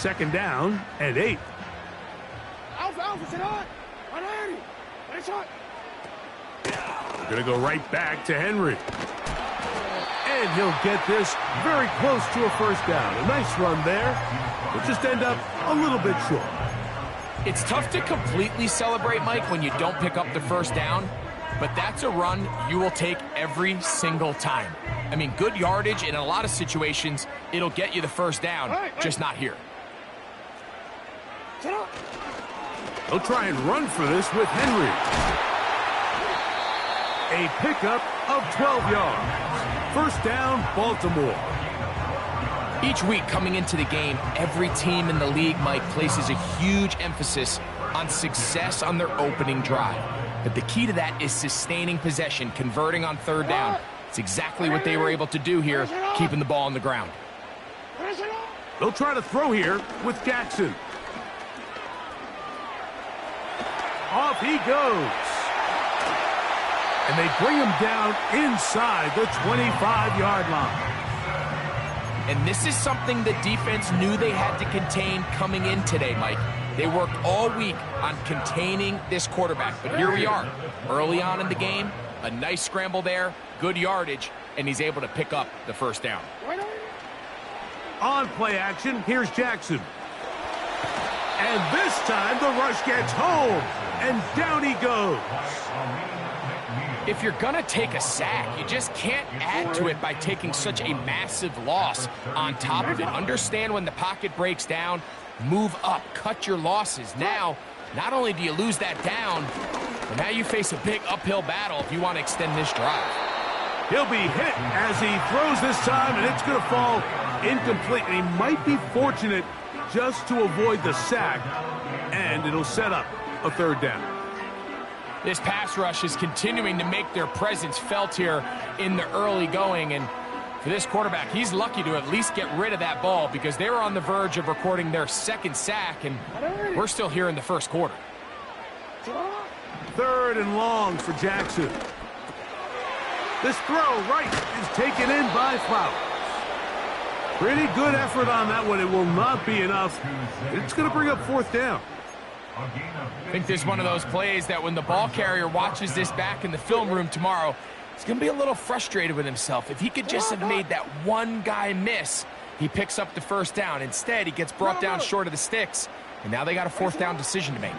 Second down and 8. We're going to go right back to Henry. And he'll get this very close to a first down. A nice run there. We'll just end up a little bit short. It's tough to completely celebrate, Mike, when you don't pick up the first down, but that's a run you will take every single time. I mean, good yardage, and in a lot of situations, it'll get you the first down, just not here. They'll try and run for this with Henry. A pickup of 12 yards. First down, Baltimore. Each week coming into the game, every team in the league, Mike, places a huge emphasis on success on their opening drive. But the key to that is sustaining possession, converting on third down. It's exactly what they were able to do here, keeping the ball on the ground. They'll try to throw here with Jackson. Off he goes. And they bring him down inside the 25-yard line. And this is something the defense knew they had to contain coming in today, Mike. They worked all week on containing this quarterback. But here we are, early on in the game, a nice scramble there, good yardage, and he's able to pick up the first down. On play action, here's Jackson. And this time the rush gets home, and down he goes. If you're going to take a sack, you just can't add to it by taking such a massive loss on top of it. Understand when the pocket breaks down, move up, cut your losses. Now, not only do you lose that down, but now you face a big uphill battle if you want to extend this drive. He'll be hit as he throws this time, and it's going to fall incomplete. And he might be fortunate just to avoid the sack, and it'll set up a third down. This pass rush is continuing to make their presence felt here in the early going. And for this quarterback, he's lucky to at least get rid of that ball because they were on the verge of recording their second sack, and we're still here in the first quarter. Third and long for Jackson. This throw right is taken in by Flowers. Pretty good effort on that one. It will not be enough. It's going to bring up fourth down. I think this is one of those plays that when the ball carrier watches this back in the film room tomorrow, he's going to be a little frustrated with himself. If he could just have made that one guy miss, he picks up the first down. Instead, he gets brought down short of the sticks, and now they got a fourth down decision to make.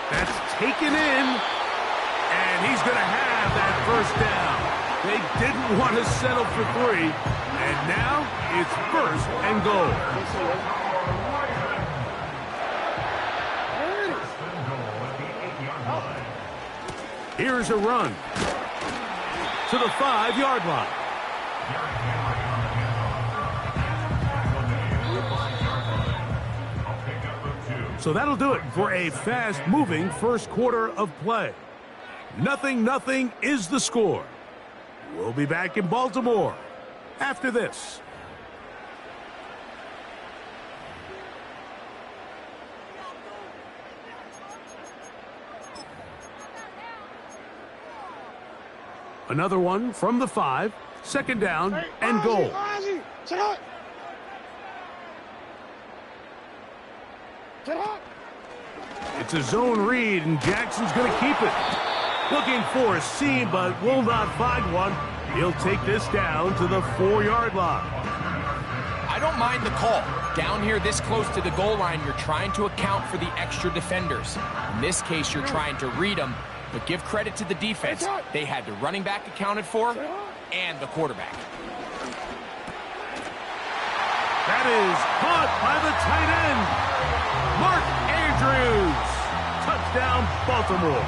That's taken in, and he's going to have that first down. They didn't want to settle for 3, and now it's first and goal. Here's a run to the 5-yard line. So that'll do it for a fast-moving first quarter of play. 0-0 is the score. We'll be back in Baltimore after this. Another one from the 5, second down and goal. It's a zone read, and Jackson's going to keep it. Looking for a seam, but will not find one. He'll take this down to the 4-yard line. I don't mind the call. Down here this close to the goal line, you're trying to account for the extra defenders. In this case, you're trying to read them. But give credit to the defense. They had the running back accounted for and the quarterback. That is caught by the tight end, Mark Andrews. Touchdown, Baltimore.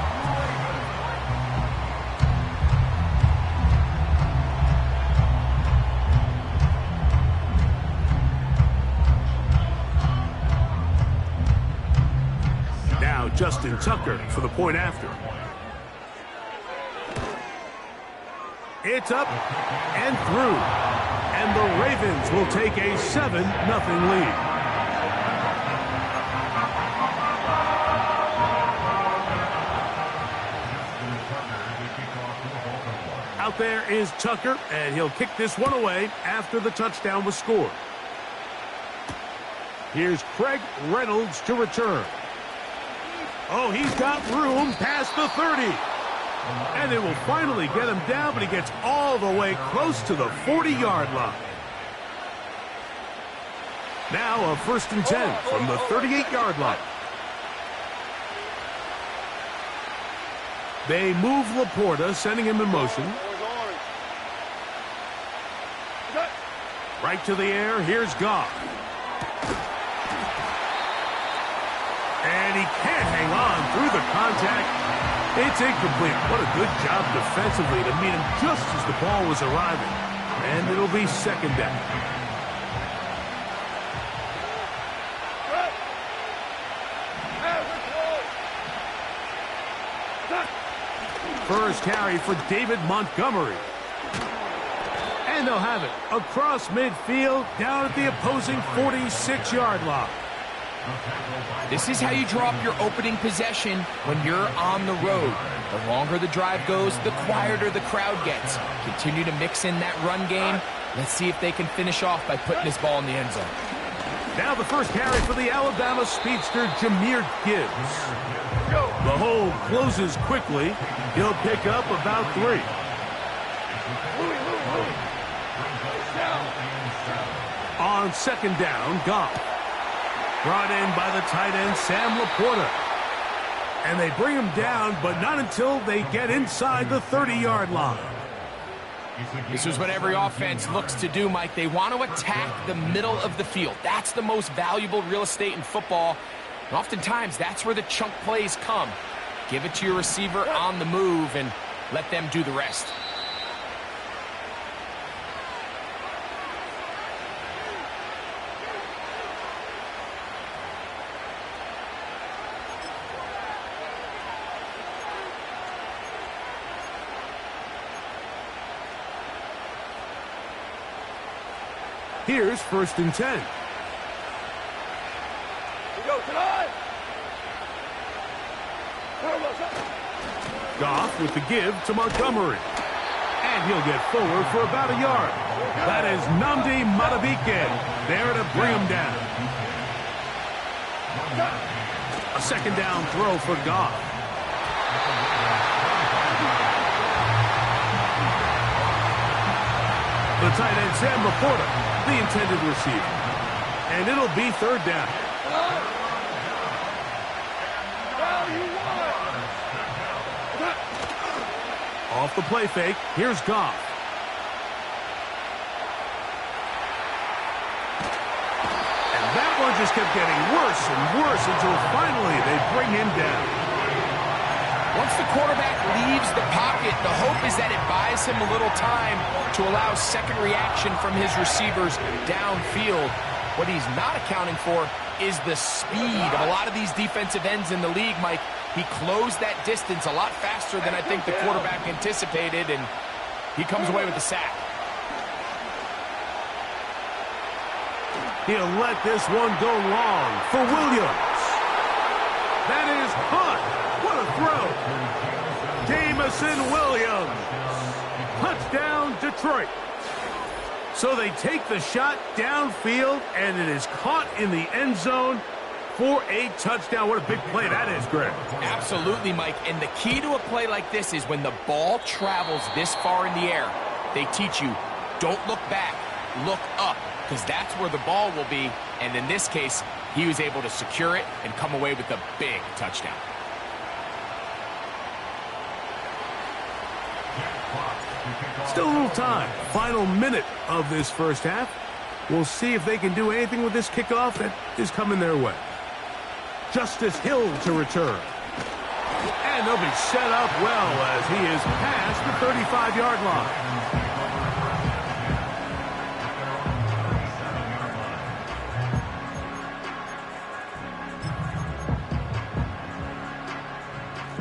Now Justin Tucker for the point after. It's up and through. And the Ravens will take a 7-0 lead. Out there is Tucker, and he'll kick this one away after the touchdown was scored. Here's Craig Reynolds to return. Oh, he's got room past the 30. And it will finally get him down, but he gets all the way close to the 40-yard line. Now a 1st and 10 from the 38-yard line. They move Laporta, sending him in motion. Right to the air, here's Goff. And he can't hang on through the contact. It's incomplete. What a good job defensively to meet him just as the ball was arriving. And it'll be 2nd down. First carry for David Montgomery. And they'll have it across midfield, down at the opposing 46-yard line. This is how you draw up your opening possession when you're on the road. The longer the drive goes, the quieter the crowd gets. Continue to mix in that run game. Let's see if they can finish off by putting this ball in the end zone. Now the first carry for the Alabama speedster, Jahmyr Gibbs. The hole closes quickly. He'll pick up about 3. On 2nd down, Goff. Brought in by the tight end, Sam Laporta. And they bring him down, but not until they get inside the 30-yard line. This is what every offense looks to do, Mike. They want to attack the middle of the field. That's the most valuable real estate in football. And oftentimes, that's where the chunk plays come. Give it to your receiver on the move and let them do the rest. Here's 1st and 10. Goff with the give to Montgomery. And he'll get forward for about a yard. That is Nnamdi Madubuike there to bring him down. A 2nd down throw for Goff. The tight end, Sam Laporta, the intended receiver. And it'll be 3rd down. Off the play fake, here's Goff. And that one just kept getting worse and worse until finally they bring him down. Once the quarterback leaves the pocket, the hope is that it buys him a little time to allow second reaction from his receivers downfield. What he's not accounting for is the speed of a lot of these defensive ends in the league, Mike. He closed that distance a lot faster than I think the quarterback anticipated, and he comes away with the sack. He'll let this one go long for Williams. That is caught. What a throw. Jameson Williams. Touchdown, Detroit. So they take the shot downfield, and it is caught in the end zone for a touchdown. What a big play that is, Greg. Absolutely, Mike. And the key to a play like this is when the ball travels this far in the air, they teach you, don't look back, look up, because that's where the ball will be. And in this case, he was able to secure it and come away with a big touchdown. Still a little time. Final minute of this first half. We'll see if they can do anything with this kickoff that is coming their way. Justice Hill to return. And they'll be set up well as he is past the 35-yard line.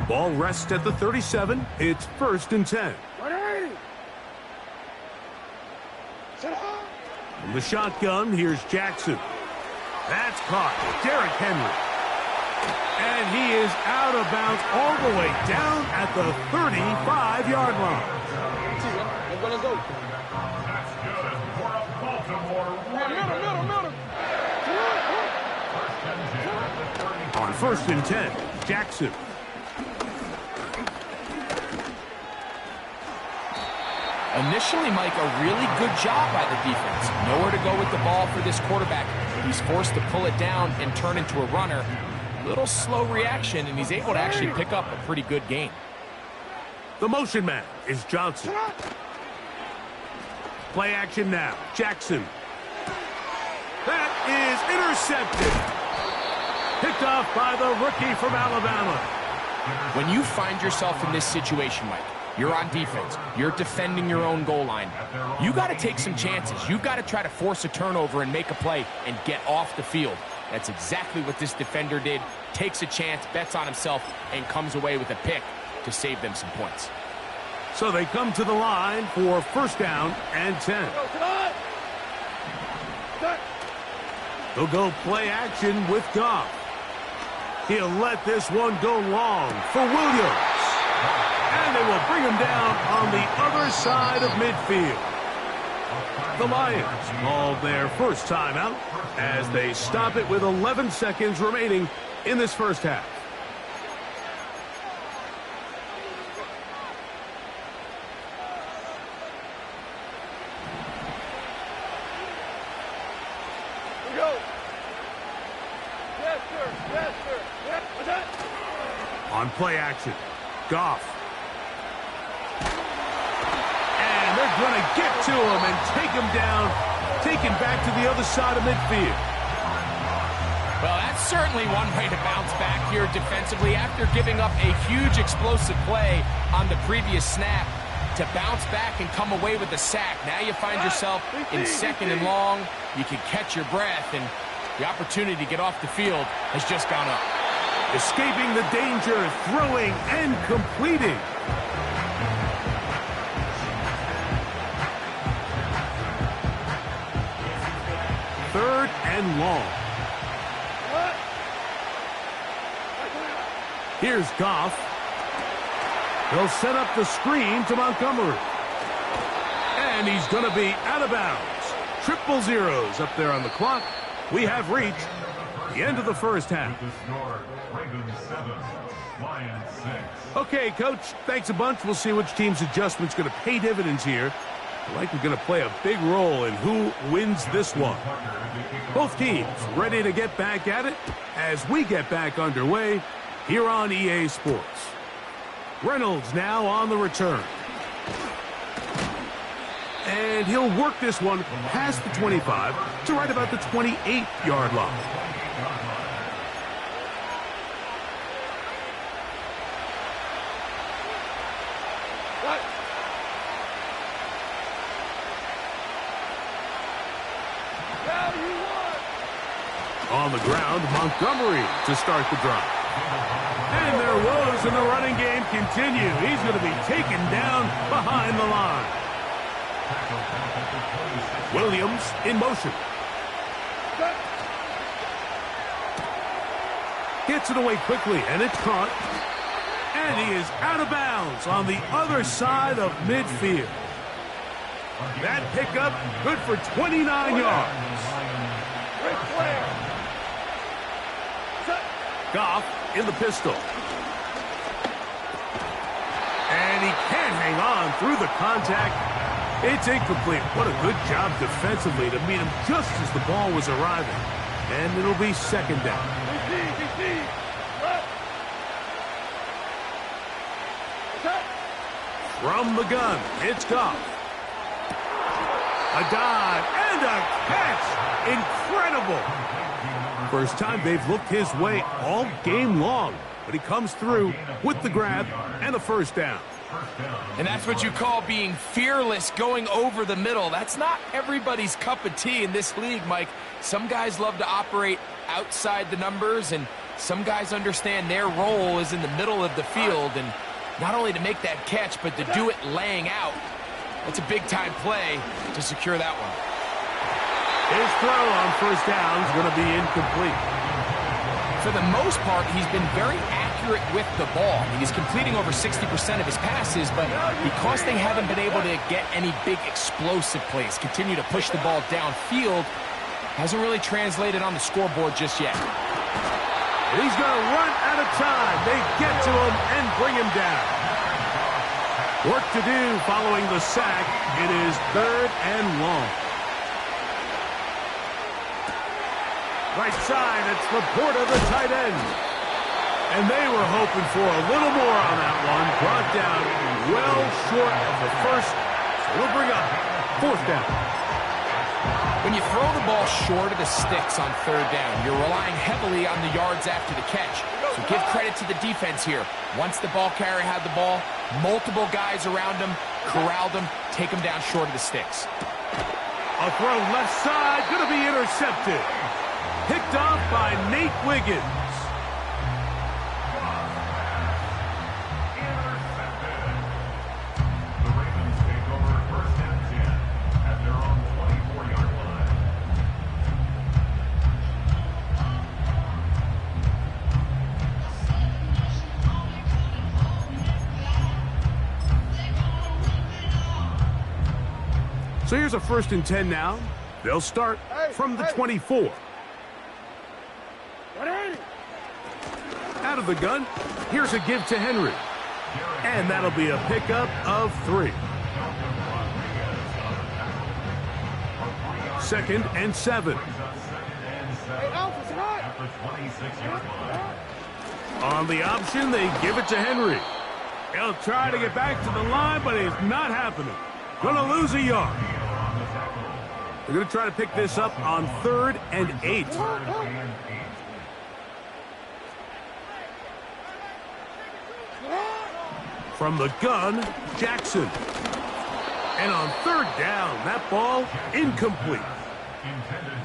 Ball rests at the 37. It's 1st and 10. From the shotgun, here's Jackson. That's caught. Derrick Henry. And he is out of bounds all the way down at the 35-yard line. 1st and 10. Jackson. Initially, Mike, a really good job by the defense. Nowhere to go with the ball for this quarterback. He's forced to pull it down and turn into a runner. Little slow reaction, and he's able to actually pick up a pretty good gain. The motion man is Johnson. Play action now. Jackson. That is intercepted. Picked off by the rookie from Alabama. When you find yourself in this situation, Mike, you're on defense, you're defending your own goal line, you got to take some chances. You've got to try to force a turnover and make a play and get off the field. That's exactly what this defender did. Takes a chance, bets on himself, and comes away with a pick to save them some points. So they come to the line for 1st down and 10. They'll go play action with Goff. He'll let this one go long for Williams. And they will bring him down on the other side of midfield. The Lions call their first timeout as they stop it with 11 seconds remaining in this first half. On play action, Goff. And they're going to get to him and take him down, taken back to the other side of midfield. Well, that's certainly one way to bounce back here defensively after giving up a huge explosive play on the previous snap. To bounce back and come away with a sack. Now you find yourself in 2nd and long. You can catch your breath, and the opportunity to get off the field has just gone up. Escaping the danger, throwing and completing. Third and long. Here's Goff. They'll set up the screen to Montgomery. And he's going to be out of bounds. 0-0 up there on the clock. We have reached the end of the first half. Okay, Coach, thanks a bunch. We'll see which team's adjustment's going to pay dividends here. I like we're going to play a big role in who wins this one. Both teams ready to get back at it as we get back underway here on EA Sports. Reynolds now on the return. And he'll work this one past the 25 to right about the 28-yard line. On the ground, Montgomery to start the drive. And their woes in the running game continue. He's going to be taken down behind the line. Williams in motion. Gets it away quickly, and it's caught. And he is out of bounds on the other side of midfield. That pickup good for 29 yards. Goff in the pistol. And he can't hang on through the contact. It's incomplete. What a good job defensively to meet him just as the ball was arriving. And it'll be 2nd down. From the gun, it's Goff. A dive and a catch. Incredible. First time they've looked his way all game long. But he comes through with the grab and a 1st down. And that's what you call being fearless, going over the middle. That's not everybody's cup of tea in this league, Mike. Some guys love to operate outside the numbers, and some guys understand their role is in the middle of the field. And not only to make that catch, but to do it laying out. That's a big-time play to secure that one. His throw on 1st down is going to be incomplete. For the most part, he's been very accurate with the ball. He's completing over 60% of his passes, but because they haven't been able to get any big explosive plays, continue to push the ball downfield, hasn't really translated on the scoreboard just yet. And he's going to run out of time. They get to him and bring him down. Work to do following the sack. It is 3rd and long. Right side, it's Laporta, the tight end. And they were hoping for a little more on that one. Brought down well short of the first. So we'll bring up 4th down. When you throw the ball short of the sticks on 3rd down, you're relying heavily on the yards after the catch. So give credit to the defense here. Once the ball carrier had the ball, multiple guys around him, corralled him, take him down short of the sticks. A throw left side, going to be intercepted. Picked off by Nate Wiggins. So here's a 1st and 10 now. They'll start from the 24. Out of the gun, here's a give to Henry. And that'll be a pickup of 3. 2nd and 7. On the option, they give it to Henry. He'll try to get back to the line, but it's not happening. Gonna lose a yard. They're gonna try to pick this up on 3rd and 8. From the gun, Jackson. And on 3rd down, that ball incomplete.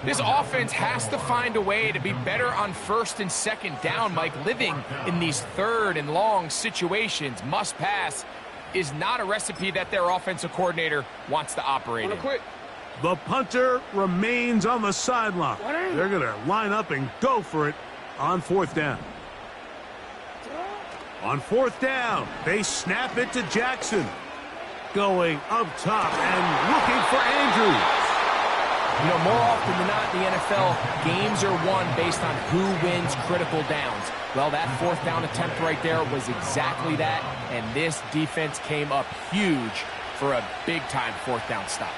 This offense has to find a way to be better on 1st and 2nd down, Mike. Living in these 3rd and long situations, must pass, is not a recipe that their offensive coordinator wants to operate in. The punter remains on the sideline. They're going to line up and go for it on 4th down. On 4th down, they snap it to Jackson. Going up top and looking for Andrews. You know, more often than not in the NFL, games are won based on who wins critical downs. Well, that 4th down attempt right there was exactly that, and this defense came up huge for a big-time 4th down stop.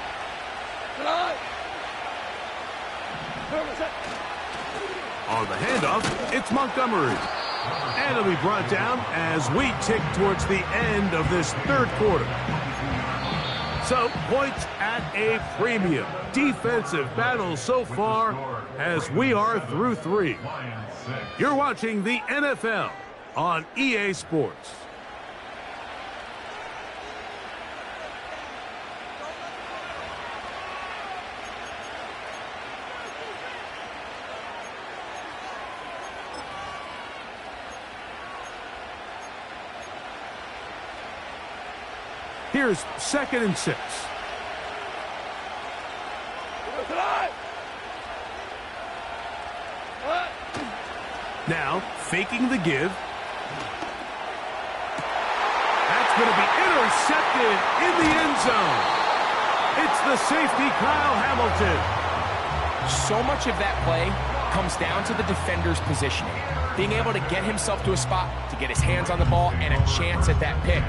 On the handoff, it's Montgomery. And it'll be brought down as we tick towards the end of this 3rd quarter. So, points at a premium. Defensive battle so far as we are through 3. You're watching the NFL on EA Sports. Here's 2nd and 6. Now, faking the give. That's going to be intercepted in the end zone. It's the safety, Kyle Hamilton. So much of that play comes down to the defender's positioning. Being able to get himself to a spot, to get his hands on the ball, and a chance at that pick.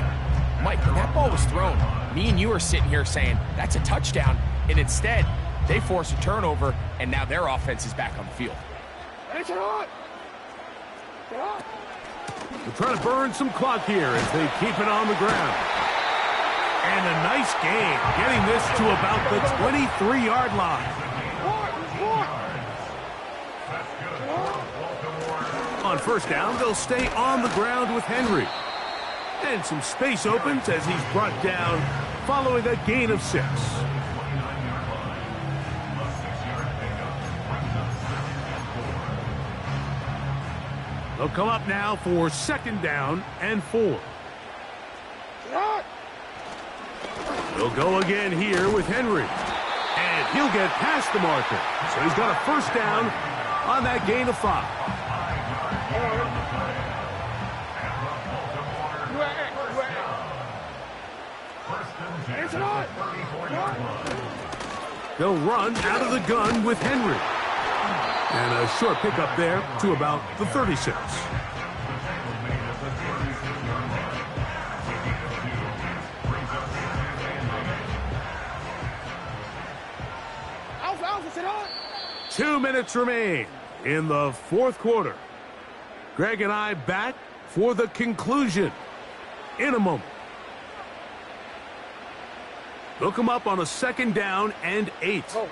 Mike, when that ball was thrown, me and you are sitting here saying, that's a touchdown. And instead, they force a turnover, and now their offense is back on the field. They're trying to burn some clock here as they keep it on the ground. And a nice gain, getting this to about the 23-yard line. On 1st down, they'll stay on the ground with Henry. And some space opens as he's brought down following a gain of 6. They'll come up now for 2nd down and 4. They'll go again here with Henry. And he'll get past the marker. So he's got a 1st down on that gain of 5. They'll run out of the gun with Henry. And a short pickup there to about the 36. Alpha, 2 minutes remain in the fourth quarter. Greg and I back for the conclusion in a moment. Look him up on a 2nd down and 8. Oh.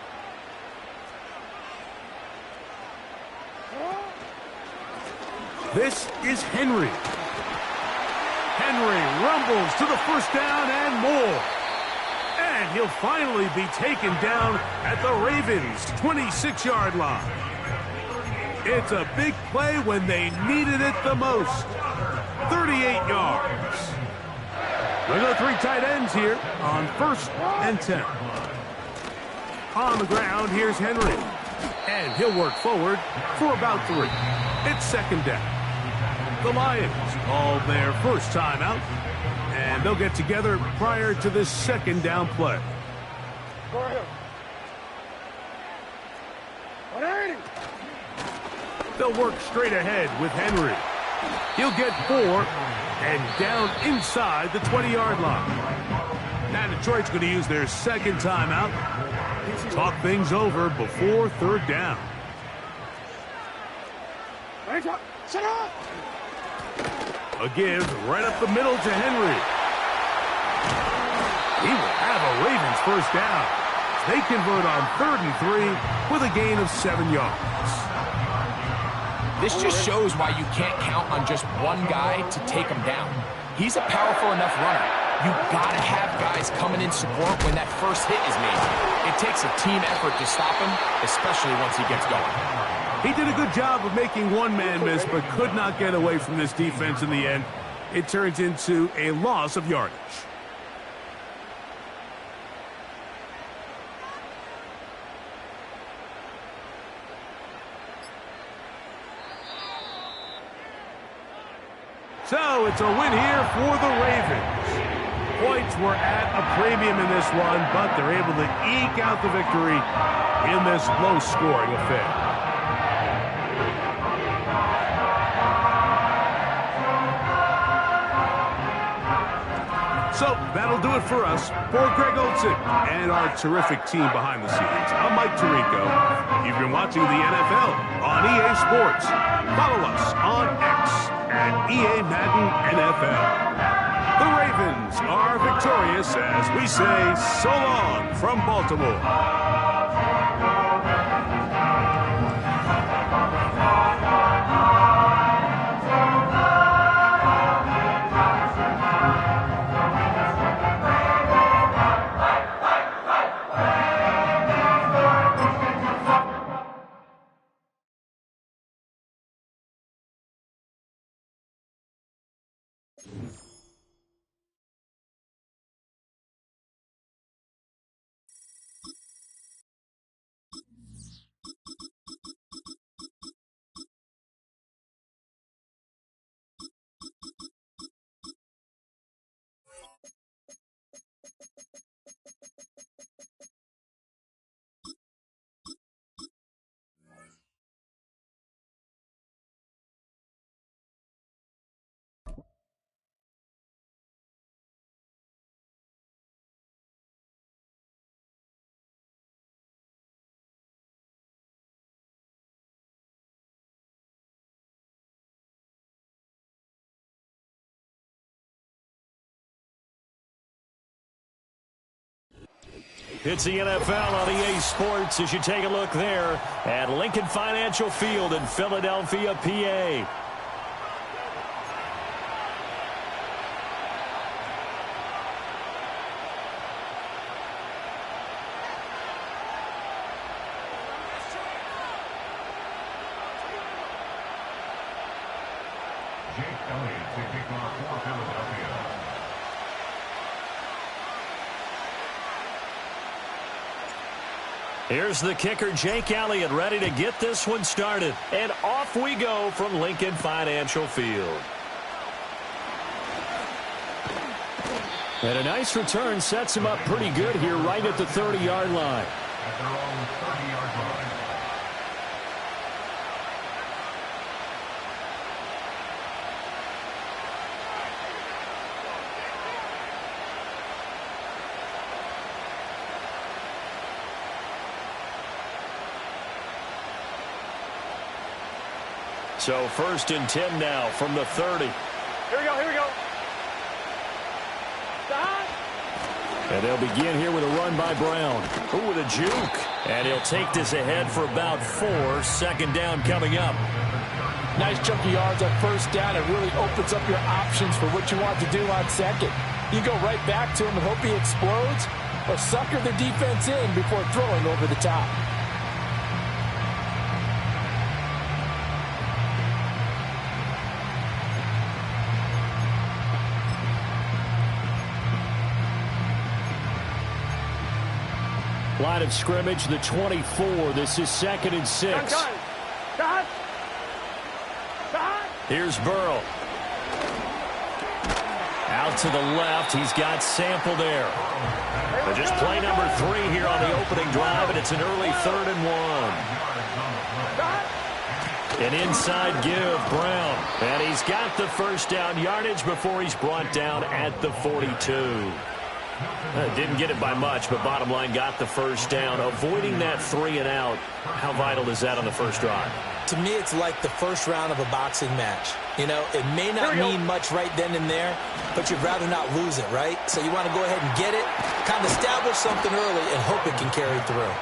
This is Henry. Henry rumbles to the 1st down and more. And he'll finally be taken down at the Ravens' 26-yard line. It's a big play when they needed it the most. 38 yards. Look at the 3 tight ends here on 1st and 10. On the ground, here's Henry. And he'll work forward for about 3. It's 2nd down. The Lions call their first timeout, and they'll get together prior to this 2nd down play. They'll work straight ahead with Henry. He'll get 4 and down inside the 20-yard line. Now Detroit's going to use their 2nd timeout. Talk things over before 3rd down. A give right up the middle to Henry. He will have a Ravens 1st down. They convert on 3rd and 3 with a gain of 7 yards. This just shows why you can't count on just one guy to take him down. He's a powerful enough runner. You gotta have guys coming in support when that first hit is made. It takes a team effort to stop him, especially once he gets going. He did a good job of making one man miss, but could not get away from this defense in the end. It turns into a loss of yardage. So it's a win here for the Ravens. Points were at a premium in this one, but they're able to eke out the victory in this low-scoring affair. So that'll do it for us. For Greg Olsen and our terrific team behind the scenes, I'm Mike Tirico. You've been watching the NFL on EA Sports. Follow us on X at EA Madden NFL. The Ravens are victorious as we say so long from Baltimore. It's the NFL on EA Sports as you take a look there at Lincoln Financial Field in Philadelphia, PA. Jake Elliott to kick off for Philadelphia. Here's the kicker, Jake Elliott, ready to get this one started. And off we go from Lincoln Financial Field. And a nice return sets him up pretty good here right at the 30-yard line. At their own 30-yard line. So 1st and 10 now from the 30. Here we go, here we go. Stop. And they'll begin here with a run by Brown. Ooh, with a juke. And he'll take this ahead for about 4. 2nd down coming up. Nice chunk of yards on 1st down. It really opens up your options for what you want to do on 2nd. You go right back to him and hope he explodes, or sucker the defense in before throwing over the top. Line of scrimmage, the 24. This is 2nd and 6. Cut. Here's Burrow. Out to the left. He's got Sample there. But just play number 3 here on the opening drive, and it's an early 3rd and 1. An inside give, Brown. And he's got the 1st down yardage before he's brought down at the 42. Didn't get it by much, but bottom line got the 1st down. Avoiding that 3 and out, how vital is that on the 1st drive? To me, it's like the 1st round of a boxing match. You know, it may not mean much right then and there, but you'd rather not lose it, right? So you want to go ahead and get it, kind of establish something early, and hope it can carry through.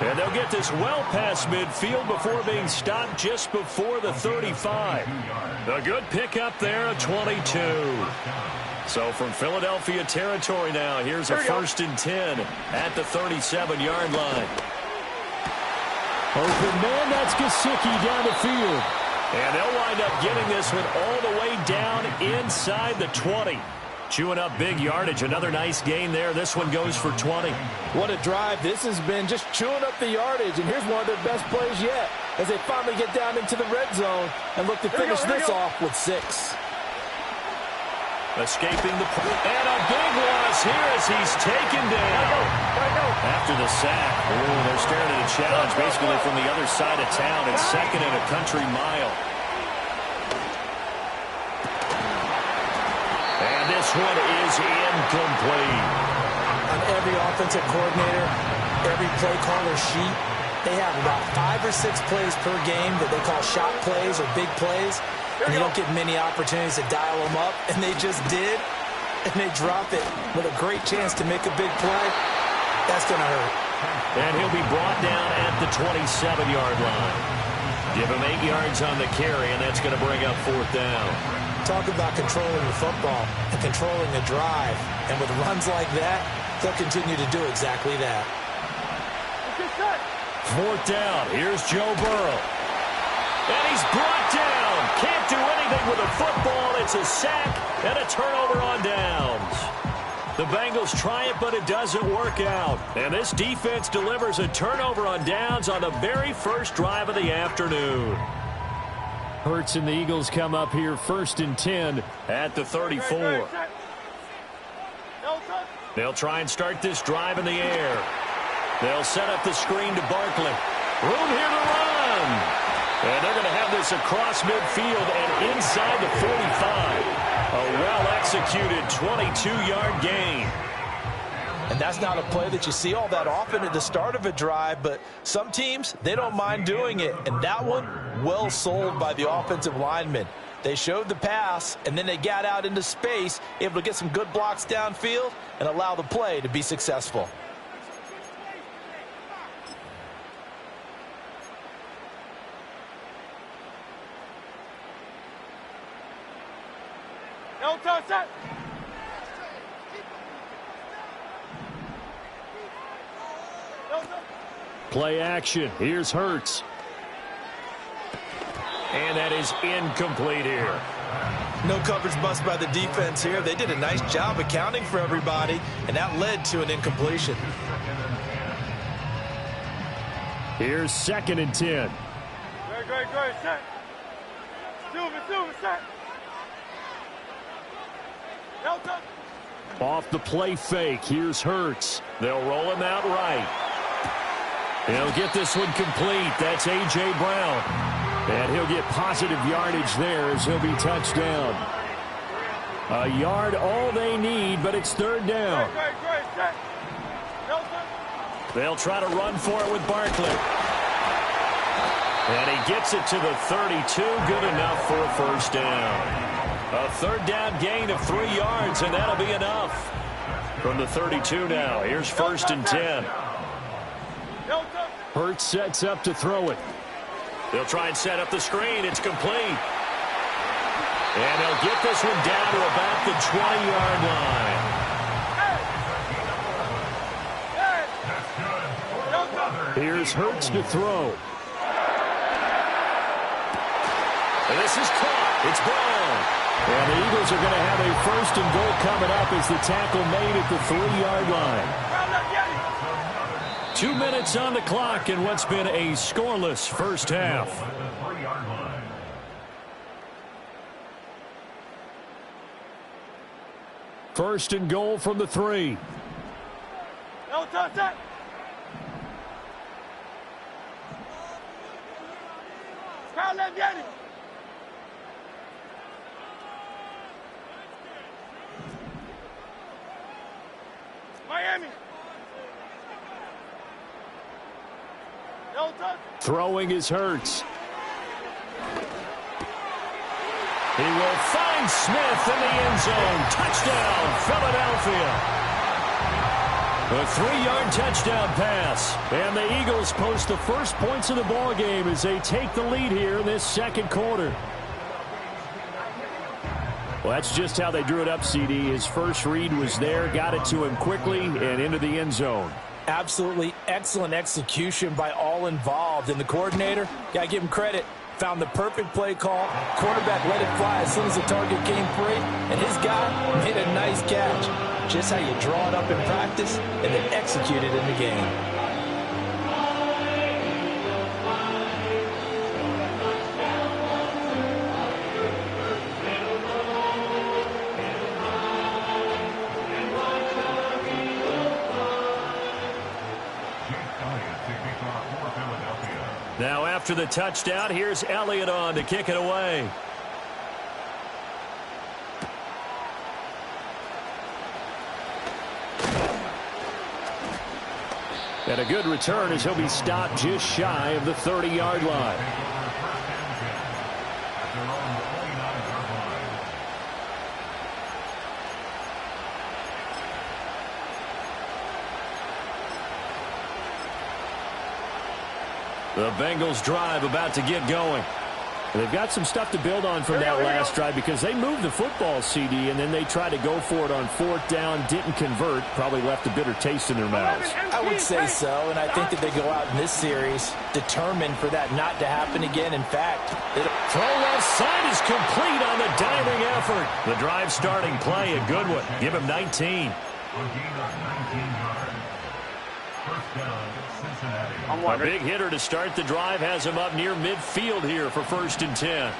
And they'll get this well past midfield before being stopped just before the 35. A good pickup there, a 22. So from Philadelphia territory now, here's a 1st and 10 at the 37-yard line. Open man, that's Gesicki down the field. And they'll wind up getting this one all the way down inside the 20. Chewing up big yardage. Another nice gain there. This one goes for 20. What a drive this has been, just chewing up the yardage. And here's one of their best plays yet as they finally get down into the red zone and look to finish this off with 6. Escaping the and a big loss here as he's taken down. After the sack, they're staring at a challenge basically from the other side of town. It's 2nd and a country mile. And this one is incomplete. On every offensive coordinator, every play caller sheet, they have about 5 or 6 plays per game that they call shot plays or big plays. And you don't get many opportunities to dial them up, and they just did, and they drop it with a great chance to make a big play. That's going to hurt. And he'll be brought down at the 27-yard line. Give him 8 yards on the carry, and that's going to bring up 4th down. Talk about controlling the football and controlling the drive. And with runs like that, they'll continue to do exactly that. 4th down. Here's Joe Burrow. And he's brought down. Can't do anything with a football. It's a sack and a turnover on downs. The Bengals try it, but it doesn't work out. And this defense delivers a turnover on downs on the very first drive of the afternoon. Hurts and the Eagles come up here 1st and 10 at the 34. They'll try and start this drive in the air. They'll set up the screen to Barkley. Room here to run. And they're going to have this across midfield and inside the 45. A well-executed 22-yard gain. And that's not a play that you see all that often at the start of a drive, but some teams, they don't mind doing it. And that one, well sold by the offensive linemen. They showed the pass, and then they got out into space, able to get some good blocks downfield and allow the play to be successful. Play action. Here's Hurts. And that is incomplete here. No coverage bust by the defense here. They did a nice job accounting for everybody, and that led to an incompletion. Here's 2nd and 10. Great, set. Set. Off the play fake. Here's Hurts. They'll roll him out right. He'll get this one complete. That's A.J. Brown. And he'll get positive yardage there as he'll be touched down. A yard all they need, but it's 3rd down. They'll try to run for it with Barkley. And he gets it to the 32. Good enough for a first down. A third down gain of 3 yards, and that'll be enough. From the 32 now, here's 1st and 10. Hurts sets up to throw it. They'll try and set up the screen. It's complete. And they'll get this one down to about the 20-yard line. Here's Hurts to throw. And this is caught. It's Brown. And the Eagles are going to have a 1st and goal coming up as the tackle made at the 3-yard line. 2 minutes on the clock in what's been a scoreless first half. First and goal from the 3. No touch that. Miami. No touch. Throwing is Hurts. He will find Smith in the end zone. Touchdown, Philadelphia. A 3-yard touchdown pass. And the Eagles post the first points of the ball game as they take the lead here in this second quarter. Well, that's just how they drew it up, CD. His first read was there, got it to him quickly, and into the end zone. Absolutely excellent execution by all involved. And the coordinator, got to give him credit, found the perfect play call. Quarterback let it fly as soon as the target came free, and his guy made a nice catch. Just how you draw it up in practice and then execute it in the game. Now after the touchdown, here's Elliott on to kick it away. And a good return as he'll be stopped just shy of the 30-yard line. The Bengals drive about to get going. They've got some stuff to build on from that last drive because they moved the football, CD, and then they tried to go for it on 4th down, didn't convert, probably left a bitter taste in their mouths. I would say so, and I think that they go out in this series determined for that not to happen again. In fact, throw left side is complete on the diving effort. The drive starting play, a good one. Give him 19. A big hitter to start the drive has him up near midfield here for 1st and 10.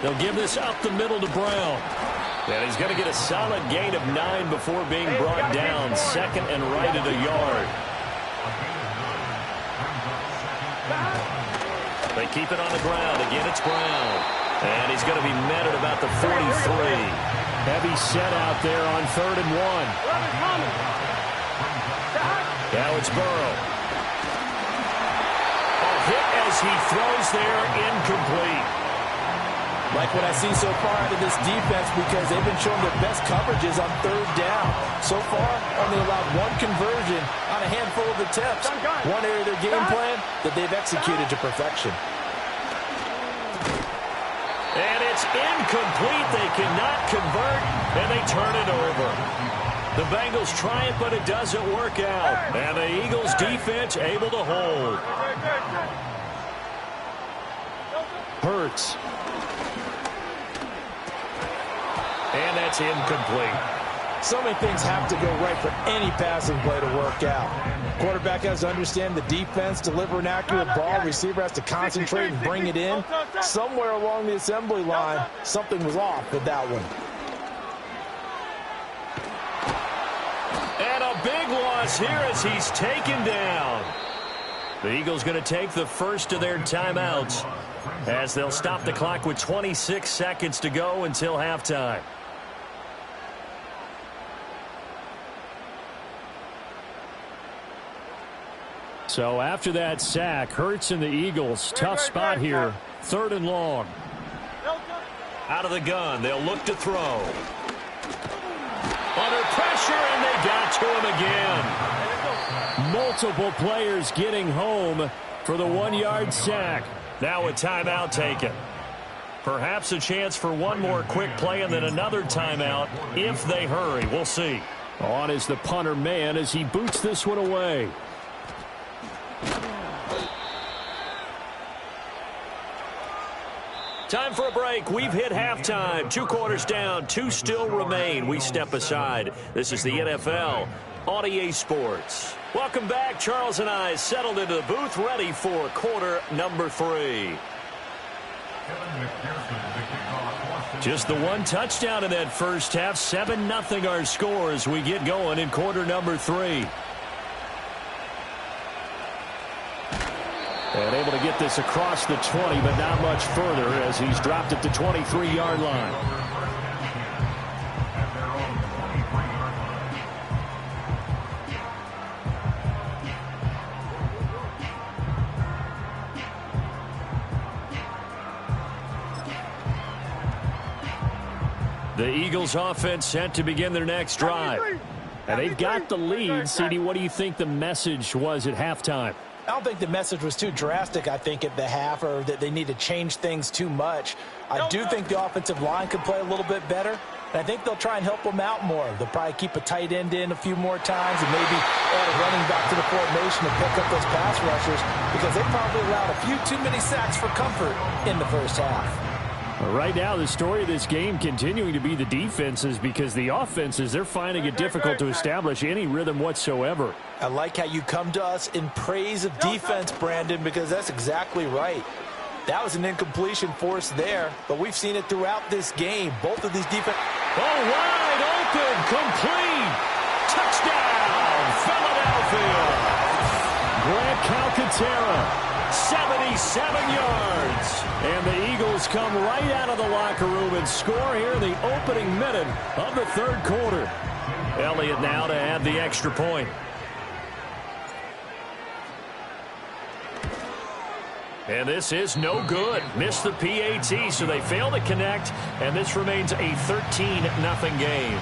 They'll give this up the middle to Brown. And he's going to get a solid gain of 9 before being brought down. 2nd and right at a yard. They keep it on the ground. Again, it's Brown. And he's going to be met at about the 43. Heavy set out there on 3rd and 1. Now it's Burrow. A hit as he throws there, incomplete. like what I see so far out of this defense because they've been showing their best coverages on 3rd down. So far, only allowed 1 conversion on a handful of attempts. One area of their game plan that they've executed to perfection. And it's incomplete. They cannot convert, and they turn it over. The Bengals try it, but it doesn't work out. And the Eagles defense able to hold. Hurts. And that's incomplete. So many things have to go right for any passing play to work out. Quarterback has to understand the defense, deliver an accurate ball. Receiver has to concentrate and bring it in. Somewhere along the assembly line, something was off with that one. And a big loss here as he's taken down. The Eagles going to take the first of their timeouts as they'll stop the clock with 26 seconds to go until halftime. So after that sack, Hurts and the Eagles, tough spot here, 3rd and long. Out of the gun, they'll look to throw. Under pressure, and they got to him again. Multiple players getting home for the 1-yard sack. Now a timeout taken. Perhaps a chance for one more quick play and then another timeout if they hurry. We'll see. On is the punter man as he boots this one away. Time for a break. We've hit halftime. 2 quarters down. 2 still remain. We step aside. This is the NFL on EA Sports. Welcome back. Charles and I settled into the booth, ready for quarter number 3. Just the 1 touchdown in that first half. 7-0 our score as we get going in quarter number 3. And able to get this across the 20, but not much further as he's dropped at the 23-yard line. The Eagles offense set to begin their next drive. And they've got the lead. CD, what do you think the message was at halftime? I don't think the message was too drastic, I think, at the half, or that they need to change things too much. I do think the offensive line could play a little bit better, and I think they'll try and help them out more. They'll probably keep a tight end in a few more times and maybe add a running back to the formation to pick up those pass rushers because they probably allowed a few too many sacks for comfort in the first half. Right now, the story of this game continuing to be the defenses because the offenses, they're finding it difficult to establish any rhythm whatsoever. I like how you come to us in praise of defense, Brandon, because that's exactly right. That was an incompletion forced there, but we've seen it throughout this game. Both of these defense... Oh, wide open, complete. Touchdown, Philadelphia. Grant Calcaterra. 77 yards. And the Eagles come right out of the locker room and score here in the opening minute of the 3rd quarter. Elliott now to add the extra point. And this is no good. Missed the PAT, so they fail to connect, and this remains a 13-0 game.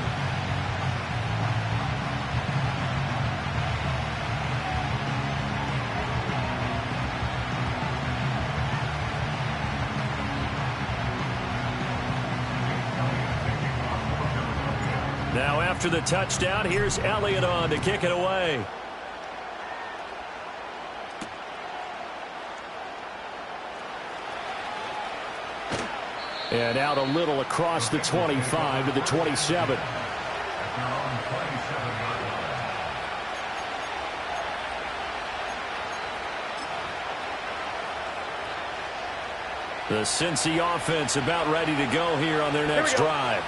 Now after the touchdown, here's Elliott on to kick it away. And out a little across the 25 to the 27. The Cincy offense about ready to go here on their next drive.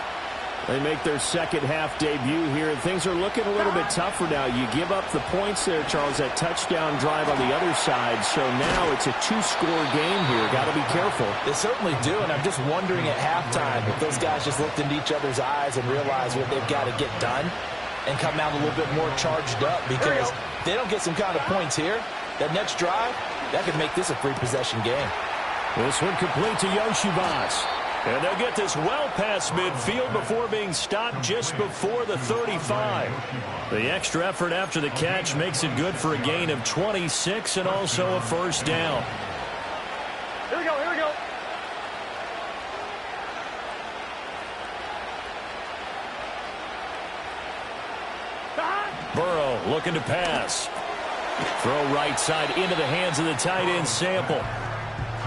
They make their second half debut here, and things are looking a little bit tougher now. You give up the points there, Charles, that touchdown drive on the other side. So now it's a 2-score game here. Got to be careful. They certainly do, and I'm just wondering at halftime if those guys just looked into each other's eyes and realized what they've got to get done and come out a little bit more charged up, because if they don't get some kind of points here, that next drive, that could make this a 3-possession game. This one complete to Yoshivas. And they'll get this well past midfield before being stopped just before the 35. The extra effort after the catch makes it good for a gain of 26 and also a first down. Here we go, here we go. Burrow looking to pass. Throw right side into the hands of the tight end Sample.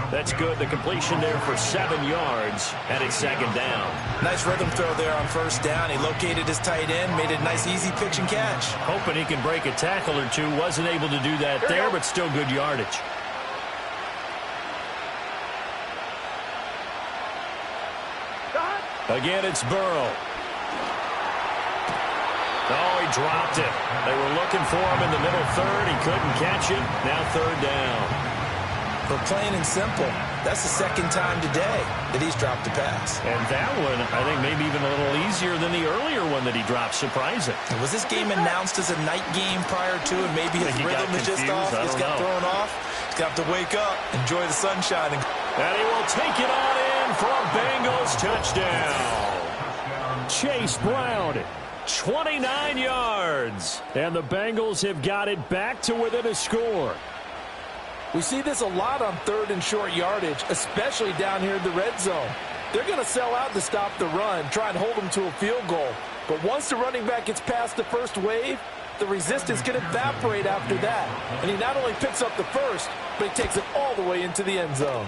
That's good. The completion there for 7 yards, and it's 2nd down. Nice rhythm throw there on first down. He located his tight end, made it a nice, easy pitch and catch. Hoping he can break a tackle or two. Wasn't able to do that there, but still good yardage. Again, it's Burrow. Oh, he dropped it. They were looking for him in the middle third. He couldn't catch it. Now 3rd down. But plain and simple, that's the second time today that he's dropped a pass. And that one, I think, maybe even a little easier than the earlier one that he dropped. Surprising. Was this game announced as a night game prior to, and maybe his rhythm is just off? He's got thrown off. He's got to wake up, enjoy the sunshine. And he will take it on in for a Bengals touchdown. Chase Brown, 29 yards. And the Bengals have got it back to within a score. We see this a lot on third and short yardage, especially down here in the red zone. They're going to sell out to stop the run, try and hold them to a field goal. But once the running back gets past the first wave, the resistance can evaporate after that. And he not only picks up the first, but he takes it all the way into the end zone.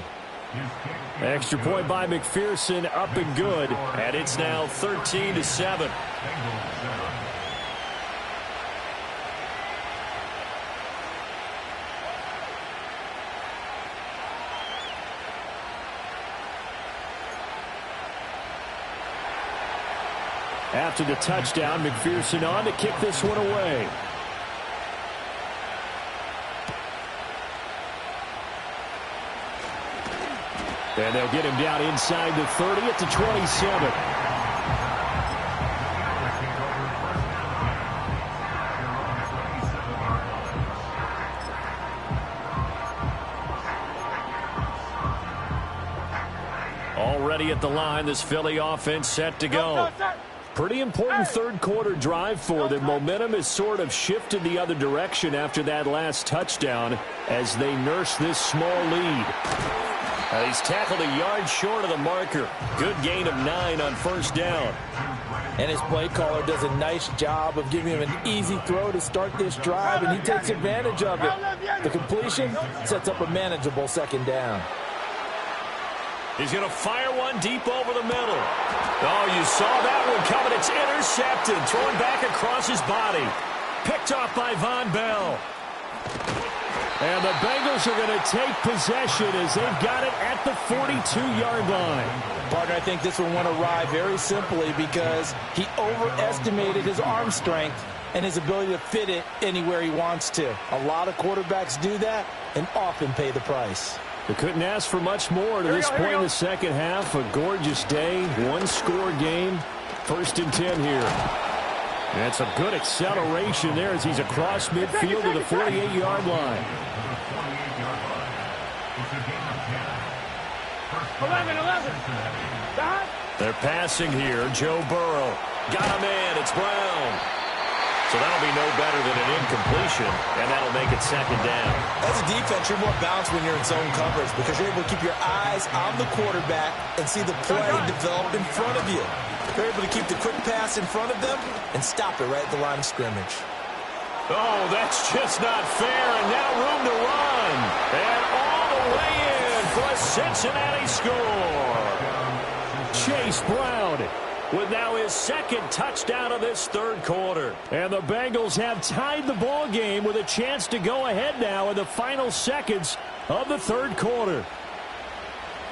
Extra point by McPherson, up and good. And it's now 13-7. After the touchdown, McPherson on to kick this one away. And they'll get him down inside the 30 at the 27. Already at the line, this Philly offense set to go. Pretty important third quarter drive for them. Momentum has sort of shifted the other direction after that last touchdown as they nurse this small lead. He's tackled a yard short of the marker. Good gain of 9 on first down. And his play caller does a nice job of giving him an easy throw to start this drive, and he takes advantage of it. The completion sets up a manageable second down. He's going to fire one deep over the middle. Oh, you saw that one coming. It's intercepted. Thrown back across his body. Picked off by Von Bell. And the Bengals are going to take possession as they've got it at the 42-yard line. Partner, I think this one won't arrive very simply because he overestimated his arm strength and his ability to fit it anywhere he wants to. A lot of quarterbacks do that and often pay the price. They couldn't ask for much more to this point in the second half. A gorgeous day, one-score game, 1st and 10 here. That's a good acceleration there as he's across midfield to the 48-yard line. 11. They're passing here. Joe Burrow. Got him in. It's Brown. So that'll be no better than an incompletion, and that'll make it second down. As a defense, you're more balanced when you're in zone coverage because you're able to keep your eyes on the quarterback and see the play develop in front of you. You're able to keep the quick pass in front of them and stop it right at the line of scrimmage. Oh, that's just not fair, and now room to run. And all the way in for a Cincinnati score. Chase Brown with now his second touchdown of this third quarter. And the Bengals have tied the ball game with a chance to go ahead now in the final seconds of the third quarter.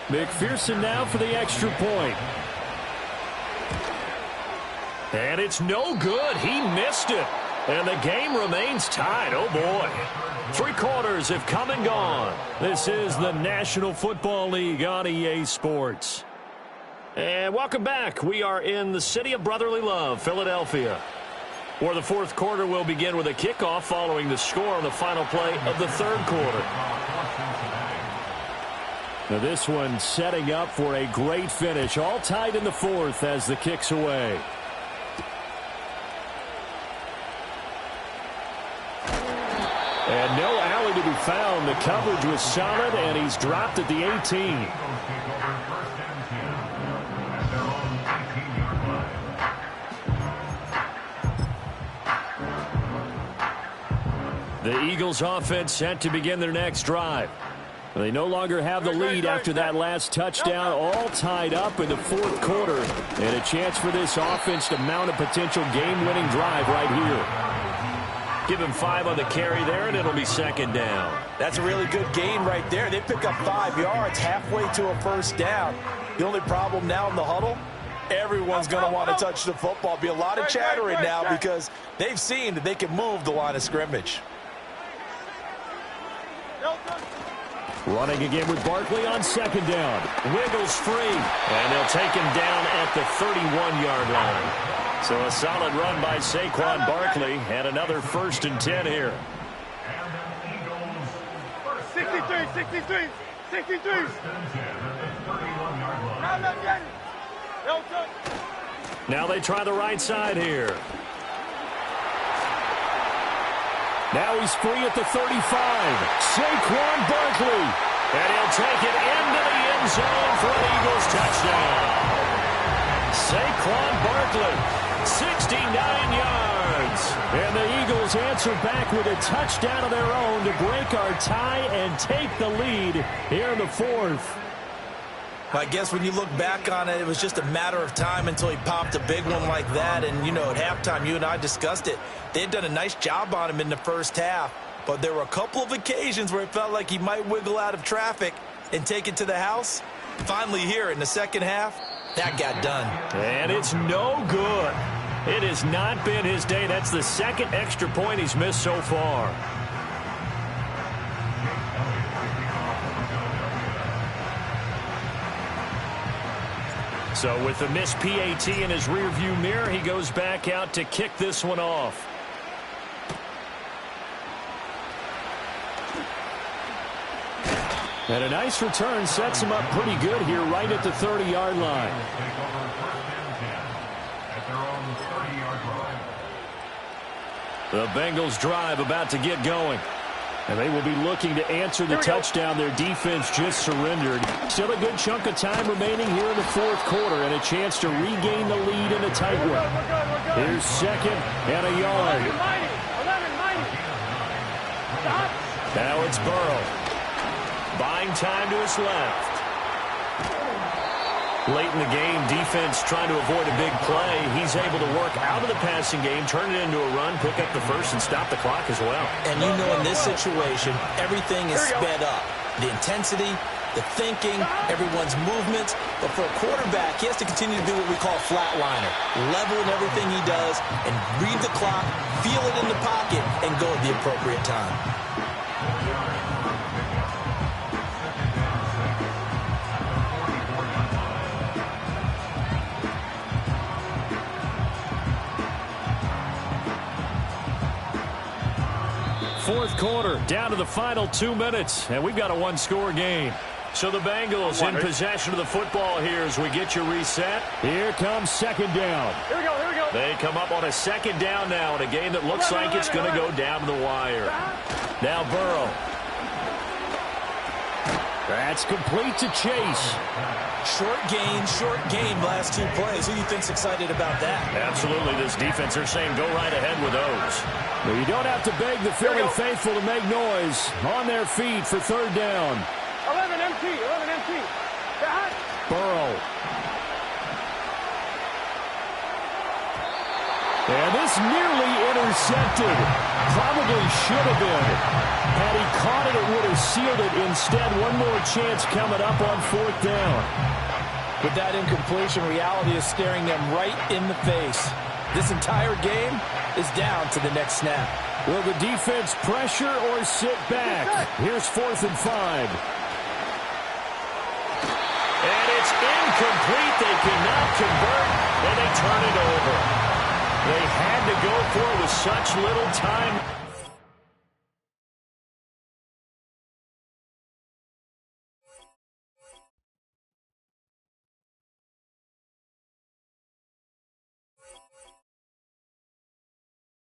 McPherson now for the extra point. And it's no good. He missed it. And the game remains tied. Oh, boy. 3 quarters have come and gone. This is the National Football League on EA Sports. And welcome back. We are in the city of brotherly love, Philadelphia, where the fourth quarter will begin with a kickoff following the score on the final play of the third quarter. Now this one setting up for a great finish. All tied in the fourth as the kick's away. And no alley to be found. The coverage was solid, and he's dropped at the 18. The Eagles offense set to begin their next drive. They no longer have the lead after that last touchdown, all tied up in the fourth quarter. And a chance for this offense to mount a potential game-winning drive right here. Give him 5 on the carry there, and it'll be second down. That's a really good gain right there. They pick up 5 yards halfway to a first down. The only problem now in the huddle, everyone's going to want to touch the football. Be a lot of chattering now because they've seen that they can move the line of scrimmage. Running again with Barkley on second down. Wiggles free, and they'll take him down at the 31-yard line. So a solid run by Saquon Barkley, and another 1st and 10 here. 63. Now they try the right side here. Now he's free at the 35. Saquon Barkley. And he'll take it into the end zone for an Eagles touchdown. Saquon Barkley, 69 yards. And the Eagles answer back with a touchdown of their own to break our tie and take the lead here in the 4th. I guess when you look back on it, it was just a matter of time until he popped a big one like that. And, you know, at halftime, you and I discussed it. They had done a nice job on him in the first half. But there were a couple of occasions where it felt like he might wiggle out of traffic and take it to the house. Finally here in the second half, that got done. And it's no good. It has not been his day. That's the 2nd extra point he's missed so far. So with the missed PAT in his rearview mirror, he goes back out to kick this one off. And a nice return sets him up pretty good here right at the 30-yard line. The Bengals drive about to get going. And they will be looking to answer the touchdown their defense just surrendered. Still a good chunk of time remaining here in the 4th quarter and a chance to regain the lead in a tight one. Here's 2nd and a yard. 11, Now it's Burrow. Buying time to his left. Late in the game, defense trying to avoid a big play. He's able to work out of the passing game, turn it into a run, pick up the first, and stop the clock as well. And you know in this situation, everything is sped up. The intensity, the thinking, everyone's movements. But for a quarterback, he has to continue to do what we call flatliner. Level in everything he does and read the clock, feel it in the pocket, and go at the appropriate time. Fourth quarter, down to the final 2 minutes, and we've got a one-score game. So the Bengals in possession of the football here as we get you reset. Here comes 2nd down. Here we go. They come up on a 2nd down now in a game that looks like it's going to go down to the wire. Now Burrow. That's complete to Chase. Short game, last 2 plays. Who do you think's excited about that? Absolutely, this defense, they're saying go right ahead with those. Well, you don't have to beg the Philly faithful to make noise. On their feet for 3rd down. 11 MT. Burrow. And this nearly intercepted. Probably should have been. Had he caught it, it would have sealed it. Instead, one more chance coming up on 4th down. With that incompletion, reality is staring them right in the face. This entire game is down to the next snap. Will the defense pressure or sit back? Here's 4th and 5. And it's incomplete. They cannot convert, and they turn it over. They had to go for it with such little time.